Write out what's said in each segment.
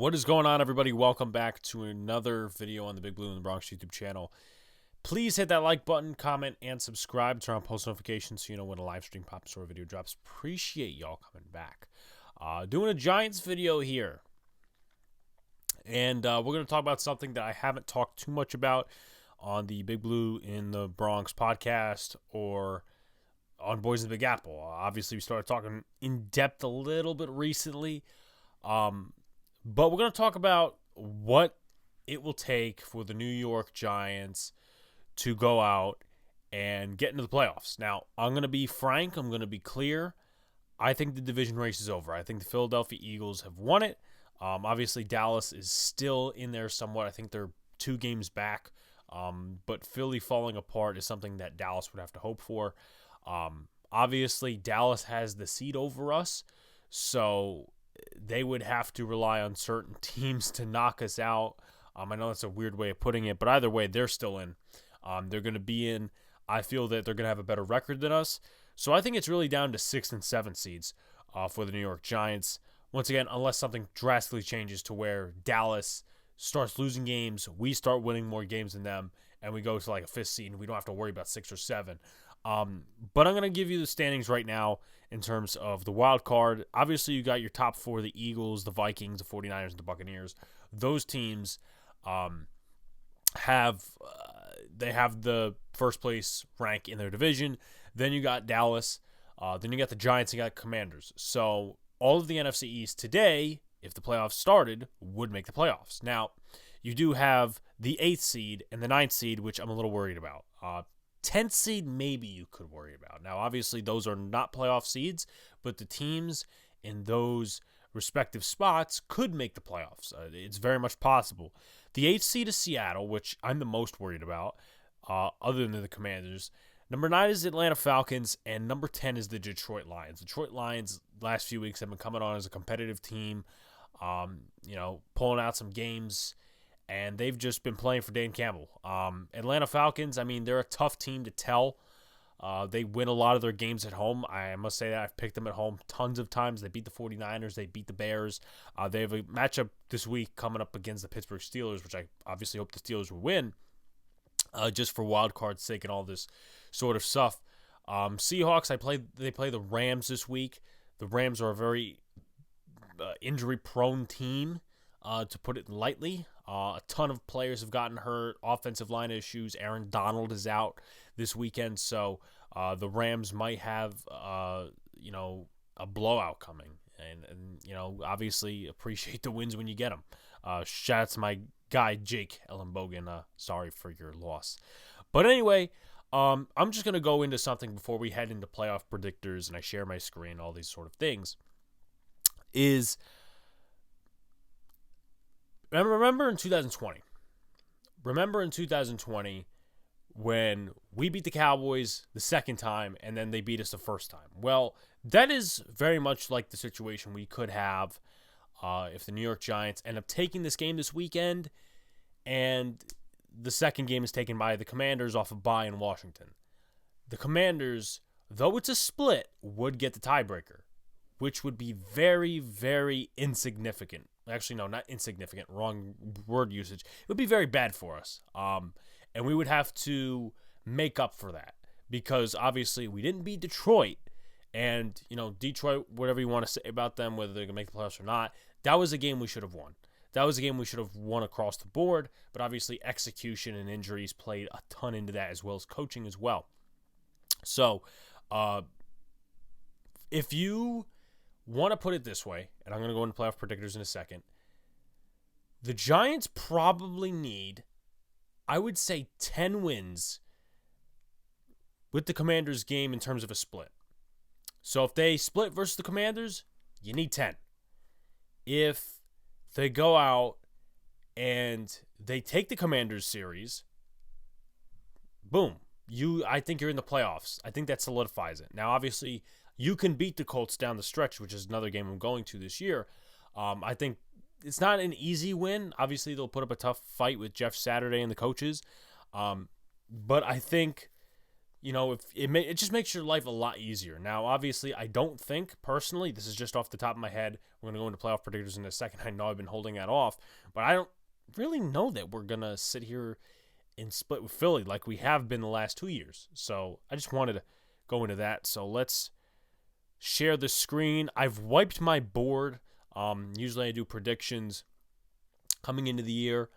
What is going on, everybody? Welcome back to another video on the Big Blue in the Bronx YouTube channel. Please hit that like button, comment, and subscribe. Turn on post notifications so you know when a live stream pops or a video drops. Appreciate y'all coming back. Doing a Giants video here. And we're going to talk about something that I haven't talked too much about on the Big Blue in the Bronx podcast or on Boys in the Big Apple. Obviously, we started talking in depth a little bit recently. But we're going to talk about what it will take for the New York Giants to go out and get into the playoffs. Now, I'm going to be frank. I'm going to be clear. I think the division race is over. I think the Philadelphia Eagles have won it. Obviously, Dallas is still in there somewhat. I think they're 2 games back. But Philly falling apart is something that Dallas would have to hope for. Obviously, Dallas has the seed over us. So they would have to rely on certain teams to knock us out. I know that's a weird way of putting it, but either way, they're still in. They're going to be in. I feel that they're going to have a better record than us. So I think it's really down to 6 and 7 seeds for the New York Giants. Once again, unless something drastically changes to where Dallas starts losing games, we start winning more games than them, and we go to like a 5th seed, and we don't have to worry about 6 or 7. But I'm going to give you the standings right now in terms of the wild card. Obviously, you got your top 4, the Eagles, the Vikings, the 49ers, and the Buccaneers. Those teams have the first place rank in their division. Then you got Dallas. Then you got the Giants. You got Commanders. So all of the NFC East today, if the playoffs started, would make the playoffs. Now, you do have the 8th seed and the 9th seed, which I'm a little worried about. 10th seed, maybe you could worry about. Now, obviously, those are not playoff seeds, but the teams in those respective spots could make the playoffs. It's very much possible. The 8th seed is Seattle, which I'm the most worried about, other than the Commanders. Number 9 is Atlanta Falcons, and number 10 is the Detroit Lions. Detroit Lions, last few weeks, have been coming on as a competitive team, pulling out some games, and they've just been playing for Dan Campbell. Atlanta Falcons, I mean, they're a tough team to tell. They win a lot of their games at home. I must say that I've picked them at home tons of times. They beat the 49ers. They beat the Bears. They have a matchup this week coming up against the Pittsburgh Steelers, which I obviously hope the Steelers will win, just for wild card's sake and all this sort of stuff. Seahawks, they play the Rams this week. The Rams are a very injury-prone team, to put it lightly. A ton of players have gotten hurt. Offensive line issues. Aaron Donald is out this weekend, so the Rams might have a blowout coming. And obviously appreciate the wins when you get them. Shout out to my guy Jake Ellenbogen. Sorry for your loss. But anyway, I'm just gonna go into something before we head into playoff predictors and I share my screen, all these sort of things. Remember in 2020. Remember in 2020 when we beat the Cowboys the second time and then they beat us the first time. Well, that is very much like the situation we could have if the New York Giants end up taking this game this weekend and the second game is taken by the Commanders off a bye in Washington. The Commanders, though it's a split, would get the tiebreaker, which would be very, very insignificant. Actually, no, not insignificant. Wrong word usage. It would be very bad for us. And we would have to make up for that because obviously we didn't beat Detroit. And, Detroit, whatever you want to say about them, whether they're going to make the playoffs or not, that was a game we should have won. That was a game we should have won across the board. But obviously execution and injuries played a ton into that, as well as coaching as well. So, if you want to put it this way, and I'm going to go into playoff predictors in a second, the Giants probably need, I would say, 10 wins with the Commanders game in terms of a split. So if they split versus the Commanders, you need 10. If they go out and they take the Commanders series, boom, I think you're in the playoffs. I think that solidifies it. Now, obviously, you can beat the Colts down the stretch, which is another game I'm going to this year. I think it's not an easy win. Obviously, they'll put up a tough fight with Jeff Saturday and the coaches. But I think if it just makes your life a lot easier. Now, obviously, I don't think personally, this is just off the top of my head. We're gonna go into playoff predictors in a second. I know I've been holding that off, but I don't really know that we're gonna sit here and split with Philly like we have been the last 2 years. So I just wanted to go into that. So let's share the screen. I've wiped my board. Usually I do predictions coming into the year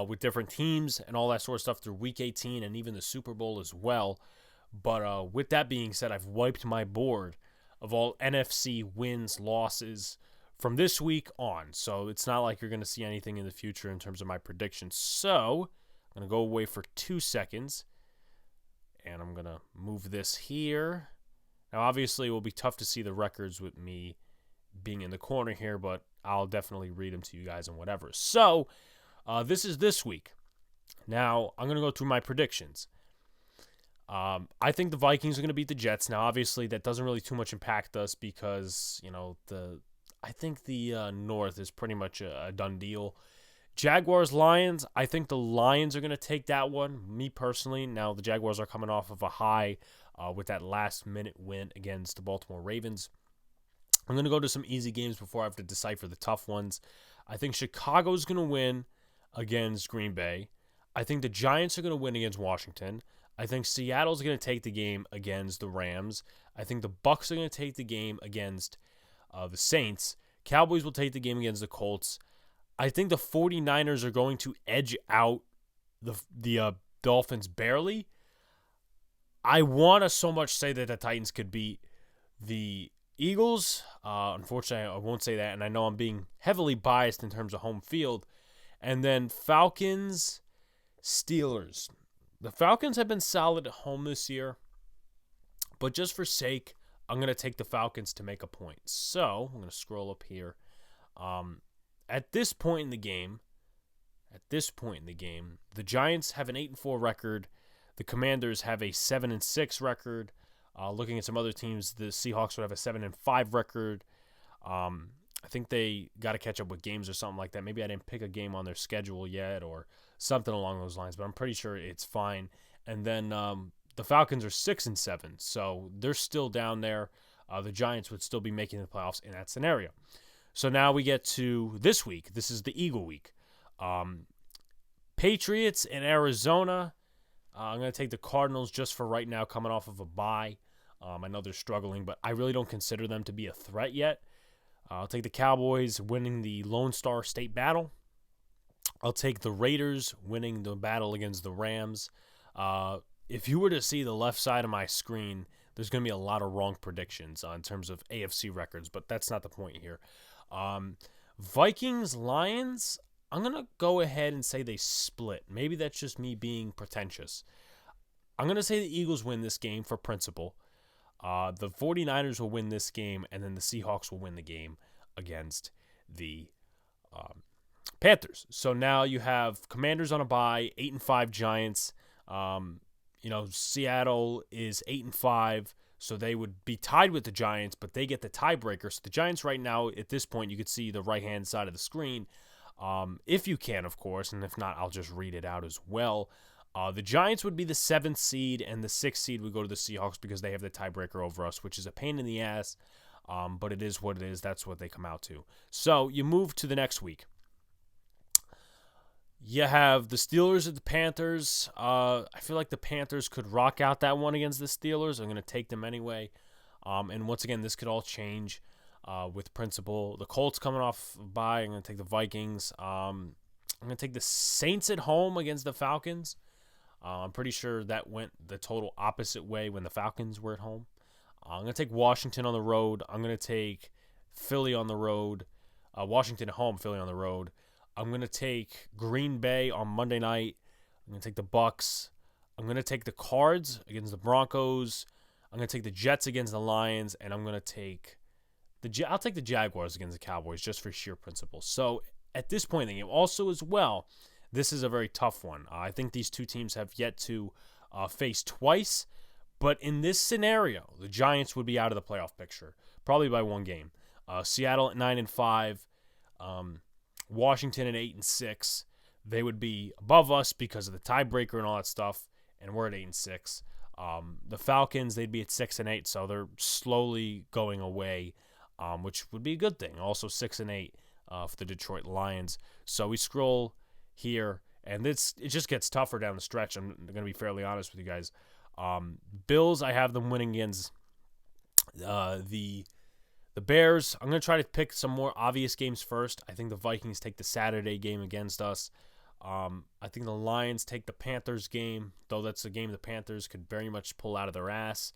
with different teams and all that sort of stuff through Week 18 and even the Super Bowl as well. But with that being said, I've wiped my board of all NFC wins, losses from this week on. So it's not like you're going to see anything in the future in terms of my predictions. So I'm going to go away for 2 seconds. And I'm going to move this here. Now, obviously, it will be tough to see the records with me being in the corner here, but I'll definitely read them to you guys and whatever. So, this is this week. Now, I'm going to go through my predictions. I think the Vikings are going to beat the Jets. Now, obviously, that doesn't really too much impact us because, I think the North is pretty much a done deal. Jaguars, Lions, I think the Lions are going to take that one, me personally. Now, the Jaguars are coming off of a high with that last-minute win against the Baltimore Ravens. I'm going to go to some easy games before I have to decipher the tough ones. I think Chicago's going to win against Green Bay. I think the Giants are going to win against Washington. I think Seattle's going to take the game against the Rams. I think the Bucs are going to take the game against the Saints. Cowboys will take the game against the Colts. I think the 49ers are going to edge out the Dolphins barely. I want to so much say that the Titans could beat the Eagles. Unfortunately, I won't say that, and I know I'm being heavily biased in terms of home field. And then Falcons, Steelers. The Falcons have been solid at home this year, but just for sake, I'm going to take the Falcons to make a point. So I'm going to scroll up here. At this point in the game, the Giants have an 8-4 record. The Commanders have a 7-6 record. Looking at some other teams, the Seahawks would have a 7-5 record. I think they got to catch up with games or something like that. Maybe I didn't pick a game on their schedule yet or something along those lines, but I'm pretty sure it's fine. And then the Falcons are 6-7, so they're still down there. The Giants would still be making the playoffs in that scenario. So now we get to this week. This is the Eagle week. Patriots in Arizona. I'm going to take the Cardinals just for right now, coming off of a bye. I know they're struggling, but I really don't consider them to be a threat yet. I'll take the Cowboys winning the Lone Star State battle. I'll take the Raiders winning the battle against the Rams. If you were to see the left side of my screen, there's going to be a lot of wrong predictions in terms of AFC records, but that's not the point here. Vikings, Lions, I'm going to go ahead and say they split. Maybe that's just me being pretentious. I'm going to say the Eagles win this game for principle. The 49ers will win this game, and then the Seahawks will win the game against the Panthers. So now you have Commanders on a bye, 8-5 Giants. Seattle is 8-5, so they would be tied with the Giants, but they get the tiebreaker. So the Giants right now, at this point, you could see the right-hand side of the screen. If you can, of course, and if not, I'll just read it out as well. The Giants would be the 7th seed, and the 6th seed would go to the Seahawks because they have the tiebreaker over us, which is a pain in the ass, but it is what it is. That's what they come out to. So you move to the next week. You have the Steelers at the Panthers. I feel like the Panthers could rock out that one against the Steelers. I'm going to take them anyway. And once again, this could all change with principle. The Colts coming off bye. I'm going to take the Vikings. I'm going to take the Saints at home against the Falcons. I'm pretty sure that went the total opposite way when the Falcons were at home. I'm going to take Washington on the road. I'm going to take Philly on the road. Washington at home, Philly on the road. I'm going to take Green Bay on Monday night. I'm going to take the Bucs. I'm going to take the Cards against the Broncos. I'm going to take the Jets against the Lions, and I'm going to take I'll take the Jaguars against the Cowboys just for sheer principle. So at this point in the game, also as well, this is a very tough one. I think these two teams have yet to face twice, but in this scenario, the Giants would be out of the playoff picture, probably by one game. Seattle at 9-5. Washington at 8-6, they would be above us because of the tiebreaker and all that stuff, and we're at 8-6. The Falcons, they'd be at 6-8, so they're slowly going away, which would be a good thing. Also 6-8 for the Detroit Lions. So we scroll here, and it just gets tougher down the stretch. I'm going to be fairly honest with you guys. Bills, I have them winning against the Bears. I'm going to try to pick some more obvious games first. I think the Vikings take the Saturday game against us. I think the Lions take the Panthers game, though that's a game the Panthers could very much pull out of their ass.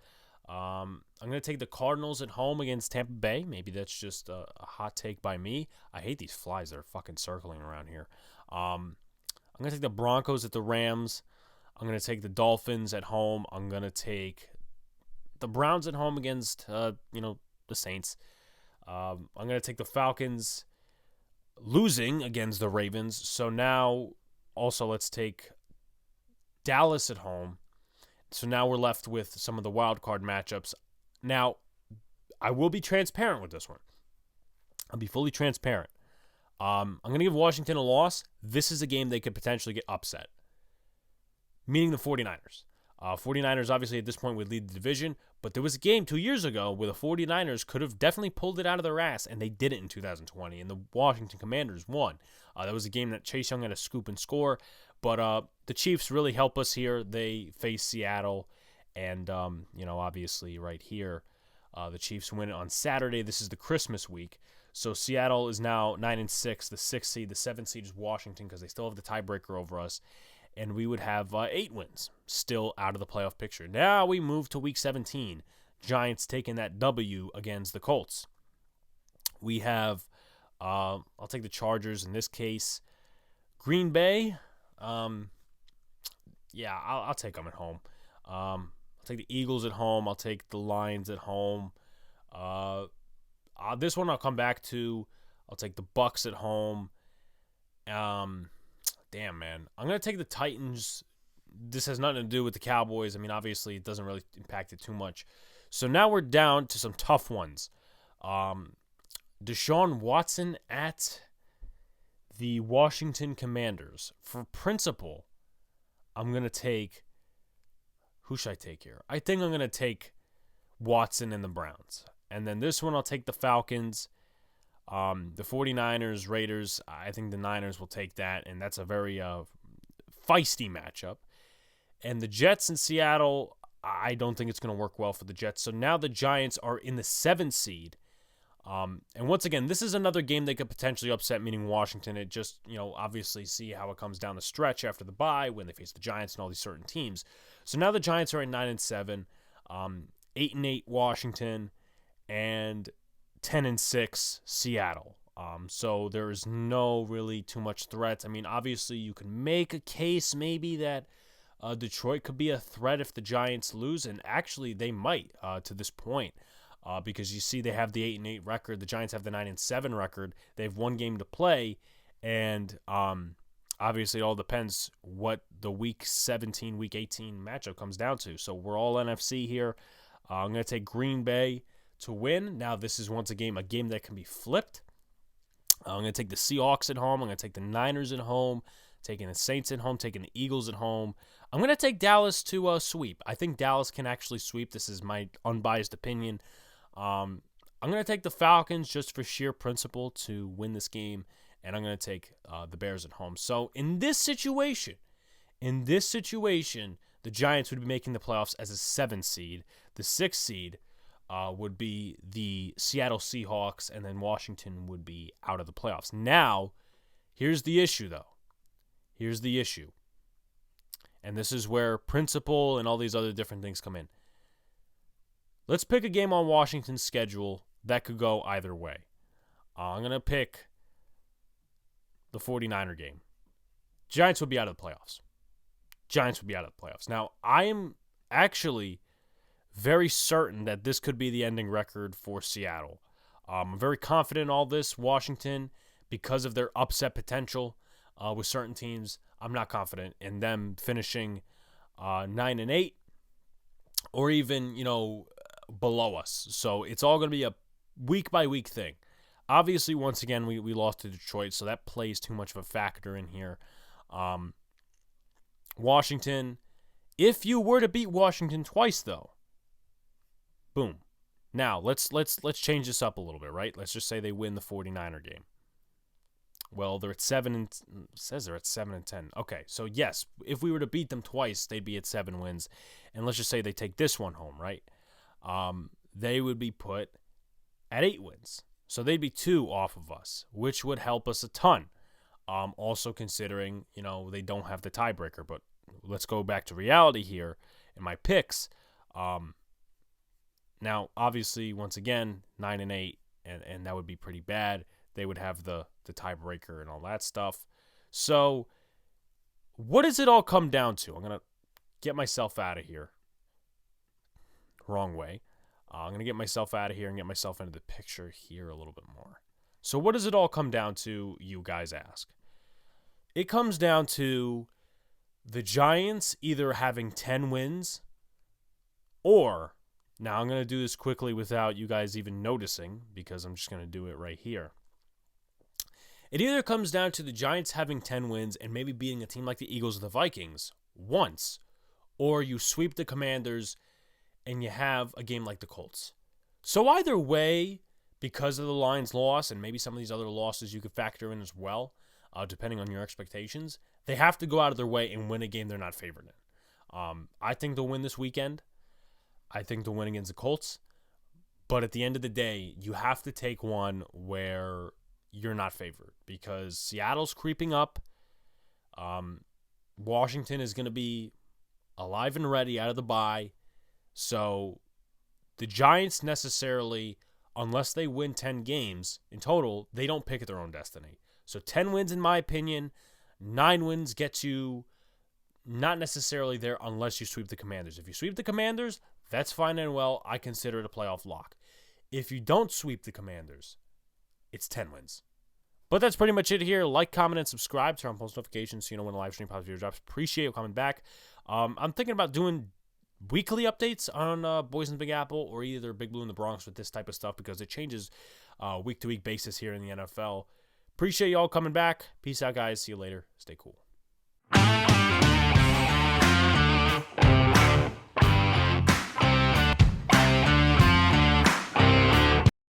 I'm going to take the Cardinals at home against Tampa Bay. Maybe that's just a hot take by me. I hate these flies that are fucking circling around here. I'm going to take the Broncos at the Rams. I'm going to take the Dolphins at home. I'm going to take the Browns at home against, the Saints. I'm going to take the Falcons losing against the Ravens. So now, also, let's take Dallas at home. So now we're left with some of the wild card matchups. Now, I will be transparent with this one. I'll be fully transparent. I'm going to give Washington a loss. This is a game they could potentially get upset, meaning the 49ers. 49ers, obviously, at this point would lead the division, but there was a game 2 years ago where the 49ers could have definitely pulled it out of their ass, and they didn't in 2020, and the Washington Commanders won. That was a game that Chase Young had a scoop and score, but the Chiefs really help us here. They face Seattle, and, obviously right here, the Chiefs win on Saturday. This is the Christmas week. So Seattle is now 9-6, the 6th seed. The 7th seed is Washington because they still have the tiebreaker over us. And we would have 8 wins, still out of the playoff picture. Now we move to Week 17. Giants taking that W against the Colts. We have, I'll take the Chargers in this case. Green Bay, I'll take them at home. I'll take the Eagles at home. I'll take the Lions at home. This one I'll come back to. I'll take the Bucks at home. Damn, man. I'm going to take the Titans. This has nothing to do with the Cowboys. I mean, obviously, it doesn't really impact it too much. So now we're down to some tough ones. Deshaun Watson at the Washington Commanders. For principle, I'm going to take... Who should I take here? I think I'm going to take Watson and the Browns. And then this one, I'll take the Falcons. The 49ers, Raiders, I think the Niners will take that, and that's a very feisty matchup. And the Jets in Seattle, I don't think it's going to work well for the Jets. So now the Giants are in the 7th seed. And once again, this is another game they could potentially upset, meaning Washington. It just, obviously see how it comes down the stretch after the bye when they face the Giants and all these certain teams. So now the Giants are at 9-7, 8-8 Washington, and 10-6 Seattle. So there is no really too much threats. I mean, obviously you can make a case maybe that Detroit could be a threat if the Giants lose, and actually they might to this point because you see they have the 8-8 record. The Giants have the 9-7 record. They have one game to play, and obviously it all depends what the Week 17, Week 18 matchup comes down to. So we're all NFC here. I'm going to take Green Bay to win. Now, this is once again a game that can be flipped. I'm going to take the Seahawks at home. I'm going to take the Niners at home, taking the Saints at home, taking the Eagles at home. I'm going to take Dallas to sweep. I think Dallas can actually sweep. This is my unbiased opinion. I'm going to take the Falcons just for sheer principle to win this game, and I'm going to take the Bears at home. So in this situation, the Giants would be making the playoffs as a 7th seed. The 6th seed would be the Seattle Seahawks, and then Washington would be out of the playoffs. Now, here's the issue, though. Here's the issue. And this is where principle and all these other different things come in. Let's pick a game on Washington's schedule that could go either way. I'm going to pick the 49er game. Giants would be out of the playoffs. Now, I am actually very certain that this could be the ending record for Seattle. I'm very confident in all this. Washington, because of their upset potential with certain teams, I'm not confident in them finishing 9-8 or even, below us. So it's all going to be a week-by-week thing. Obviously, once again, we lost to Detroit, so that plays too much of a factor in here. Washington If you were to beat Washington twice, though, boom. Now, let's change this up a little bit, right? Let's just say they win the 49er game. Well, they're at 7 and it says they're at 7 and 10. Okay, so yes, if we were to beat them twice, they'd be at 7 wins. And let's just say they take this one home, right? They would be put at 8 wins. So they'd be 2 off of us, which would help us a ton. Also considering, they don't have the tiebreaker, but let's go back to reality here in my picks. Now, obviously, once again, 9 and 8, and that would be pretty bad. They would have the tiebreaker and all that stuff. So, what does it all come down to? I'm going to get myself out of here. Wrong way. I'm going to get myself out of here and get myself into the picture here a little bit more. So, what does it all come down to, you guys ask? It comes down to the Giants either having 10 wins or, now I'm going to do this quickly without you guys even noticing because I'm just going to do it right here. It either comes down to the Giants having 10 wins and maybe beating a team like the Eagles or the Vikings once, or you sweep the Commanders and you have a game like the Colts. So either way, because of the Lions' loss and maybe some of these other losses you could factor in as well, depending on your expectations, they have to go out of their way and win a game they're not favored in. I think they'll win this weekend. I think they'll win against the Colts. But at the end of the day, you have to take one where you're not favored because Seattle's creeping up. Washington is going to be alive and ready out of the bye. So the Giants necessarily, unless they win 10 games in total, they don't pick at their own destiny. So 10 wins, in my opinion, 9 wins get you not necessarily there unless you sweep the Commanders. If you sweep the Commanders, that's fine and well. I consider it a playoff lock. If you don't sweep the Commanders, it's 10 wins. But that's pretty much it here. Like, comment, and subscribe. Turn on post notifications so you know when a live stream pops video drops. Appreciate you coming back. I'm thinking about doing weekly updates on Boys in the Big Apple or either Big Blue in the Bronx with this type of stuff because it changes week-to-week basis here in the NFL. Appreciate y'all coming back. Peace out, guys. See you later. Stay cool.